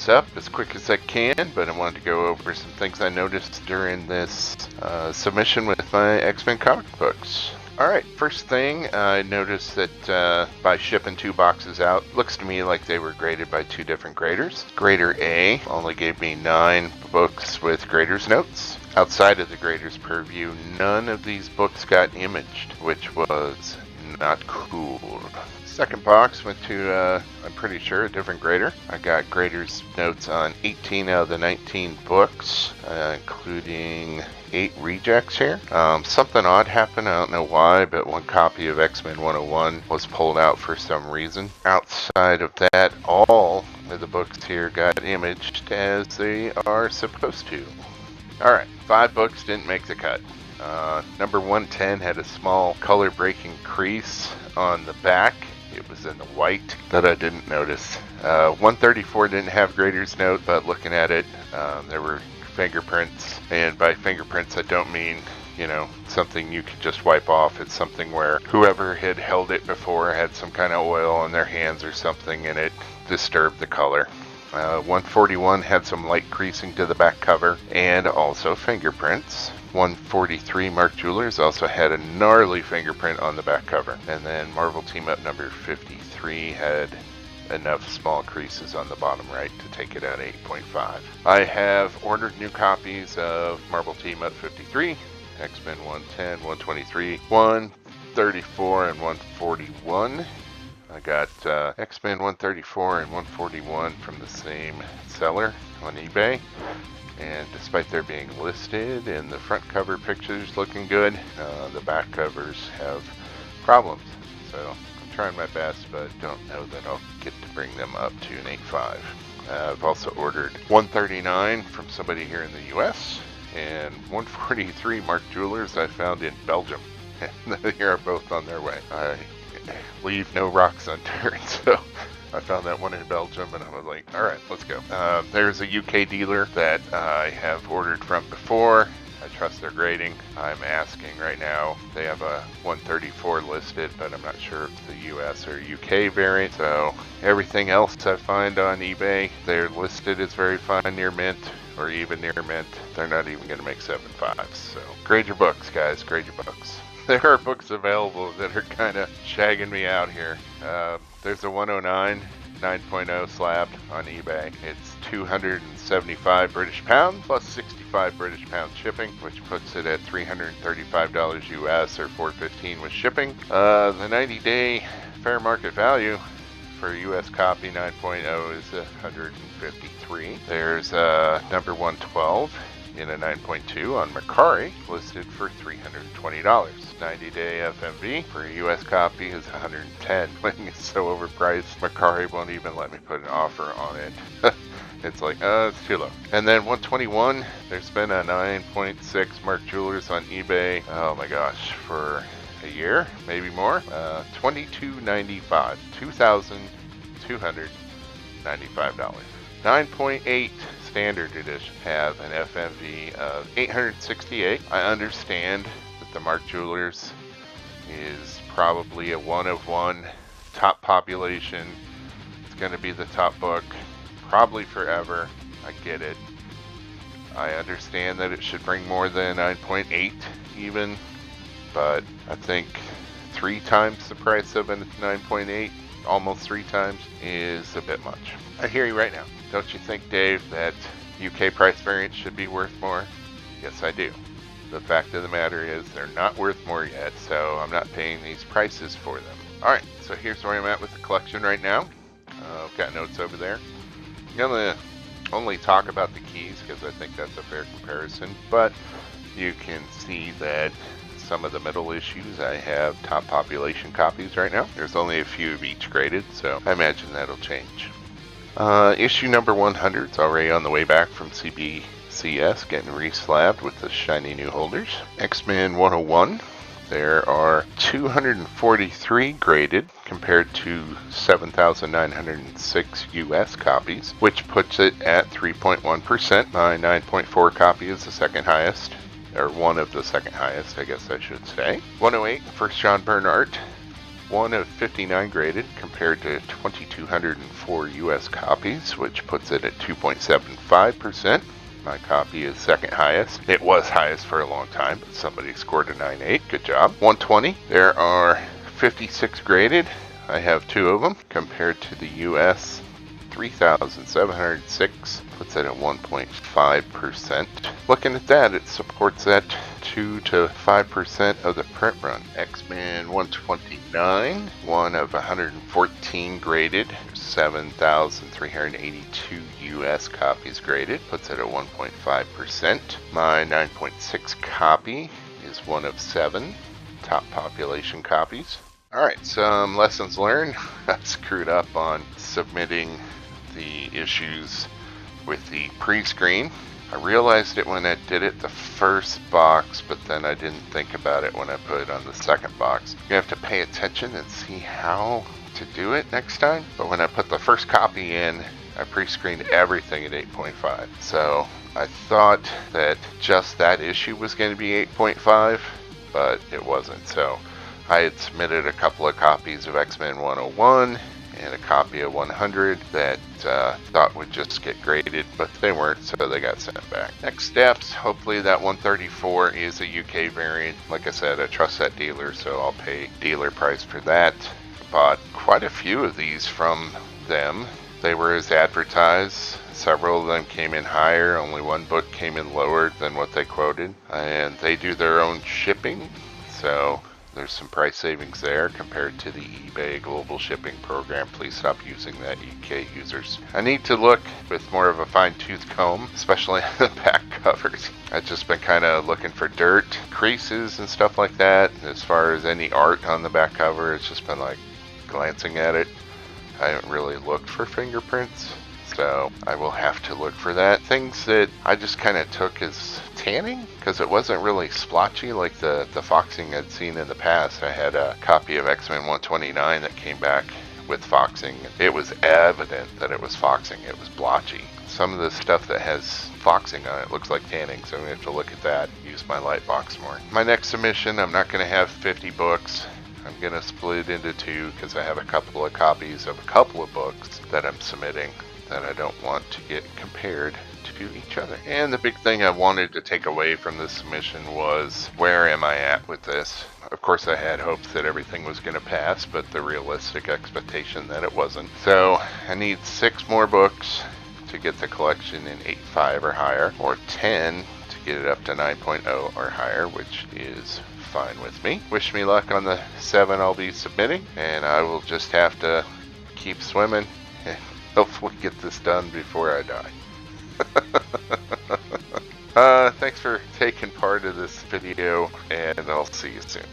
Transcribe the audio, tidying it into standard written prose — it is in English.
this up as quick as I can, but I wanted to go over some things I noticed during this submission with my X-Men comic books. Alright, first thing, I noticed that by shipping 2 boxes out, looks to me like they were graded by 2 different graders. Grader A only gave me 9 books with grader's notes. Outside of the grader's purview, none of these books got imaged, which was not cool. Second box went to, I'm pretty sure, a different grader. I got grader's notes on 18 out of the 19 books, including 8 rejects here. Something odd happened, I don't know why, but 1 copy of X-Men 101 was pulled out for some reason. Outside of that, all of the books here got imaged as they are supposed to. Alright, 5 books didn't make the cut. Number 110 had a small color breaking crease on the back. It was in the white that I didn't notice. 134 didn't have grader's note, but looking at it, there were fingerprints. And by fingerprints, I don't mean, you know, something you could just wipe off. It's something where whoever had held it before had some kind of oil on their hands or something, and it disturbed the color. 141 had some light creasing to the back cover and also fingerprints. 143 Mark Jewelers also had a gnarly fingerprint on the back cover. And then Marvel Team Up number 53 had enough small creases on the bottom right to take it at 8.5. I have ordered new copies of Marvel Team Up 53, X-Men 110, 123, 134, and 141. I got X-Men 134 and 141 from the same seller on eBay. And despite their being listed and the front cover pictures looking good, the back covers have problems. So I'm trying my best, but don't know that I'll get to bring them up to an 8.5. I've also ordered 139 from somebody here in the US and 143 Mark Jewelers I found in Belgium. And they are both on their way. I leave no rocks unturned, so I found that one in Belgium and I was like, alright, let's go. There's a UK dealer that I have ordered from before. I trust their grading. I'm asking right now. They have a 134 listed, but I'm not sure if it's the US or UK variant. So everything else I find on eBay, they're listed as very fine near mint or even near mint. They're not even going to make 7.5s. So grade your books, guys. Grade your books. There are books available that are kind of shagging me out here. There's a 109 9.0 slab on eBay. It's 275 British pounds plus 65 British pounds shipping, which puts it at $335 US or $415 with shipping. The 90-day fair market value for a US copy 9.0 is $153. There's number 112 in a 9.2 on Mercari, listed for $320. 90-day FMV for a US copy is $110. When it's so overpriced, Mercari won't even let me put an offer on it. It's like, it's too low. And then 121, there's been a 9.6 Mark Jewelers on eBay, oh my gosh, for a year, maybe more. $22.95, $2,295. 9.8 standard edition have an FMV of 868. I understand that the Mark Jewelers is probably a one of one top population. It's going to be the top book probably forever. I get it. I understand that it should bring more than 9.8 even, but I think 3 times the price of a 9.8, almost 3 times, is a bit much. I hear you right now. Don't you think, Dave, that UK price variants should be worth more? Yes, I do. The fact of the matter is they're not worth more yet, so I'm not paying these prices for them. Alright, so here's where I'm at with the collection right now. I've got notes over there. I'm going to only talk about the keys because I think that's a fair comparison, but you can see that some of the middle issues I have top population copies right now. There's only a few of each graded, so I imagine that'll change. Issue number 100 is already on the way back from CBCS, getting re-slabbed with the shiny new holders. X-Men 101, there are 243 graded compared to 7,906 US copies, which puts it at 3.1%. My 9.4 copy is the second highest, or one of the second highest, I guess I should say. 108, First John Byrne art. 1 of 59 graded compared to 2,204 US copies, which puts it at 2.75%. My copy is second highest. It was highest for a long time, but somebody scored a 9.8. Good job. 120. There are 56 graded. I have 2 of them compared to the US 3,706, puts it at 1.5%. Looking at that, it supports that 2 to 5% of the print run. X-Men 129, 1 of 114 graded, 7,382 US copies graded, puts it at 1.5%. My 9.6 copy is 1 of 7 top population copies. Alright, some lessons learned. I screwed up on submitting the issues with the pre-screen. I realized it when I did it the first box, but then I didn't think about it when I put it on the second box. You have to pay attention and see how to do it next time. But when I put the first copy in, I pre-screened everything at 8.5. So I thought that just that issue was going to be 8.5, but it wasn't. So I had submitted a couple of copies of X-Men 101 and a copy of 100 that thought would just get graded, but they weren't, so they got sent back. Next steps, hopefully that 134 is a UK variant. Like I said, I trust that dealer, so I'll pay dealer price for that. Bought quite a few of these from them. They were as advertised. Several of them came in higher. Only one book came in lower than what they quoted. And they do their own shipping, so there's some price savings there compared to the eBay global shipping program. Please stop using that, UK users. I need to look with more of a fine-tooth comb, especially on the back covers. I've just been kind of looking for dirt, creases, and stuff like that. As far as any art on the back cover, it's just been like glancing at it. I haven't really looked for fingerprints, so I will have to look for that. Things that I just kind of took as tanning, because it wasn't really splotchy like the foxing I'd seen in the past. I had a copy of X-Men 129 that came back with foxing. It was evident that it was foxing. It was blotchy. Some of the stuff that has foxing on it looks like tanning, so I'm going to have to look at that, use my light box more. My next submission, I'm not going to have 50 books. I'm going to split it into 2 because I have a couple of copies of a couple of books that I'm submitting that I don't want to get compared to each other. And the big thing I wanted to take away from this submission was, where am I at with this? Of course, I had hopes that everything was going to pass, but the realistic expectation that it wasn't. So I need 6 more books to get the collection in 8.5 or higher, or 10 to get it up to 9.0 or higher, which is fine with me. Wish me luck on the 7 I'll be submitting, and I will just have to keep swimming and hopefully get this done before I die. Thanks for taking part of this video, and I'll see you soon.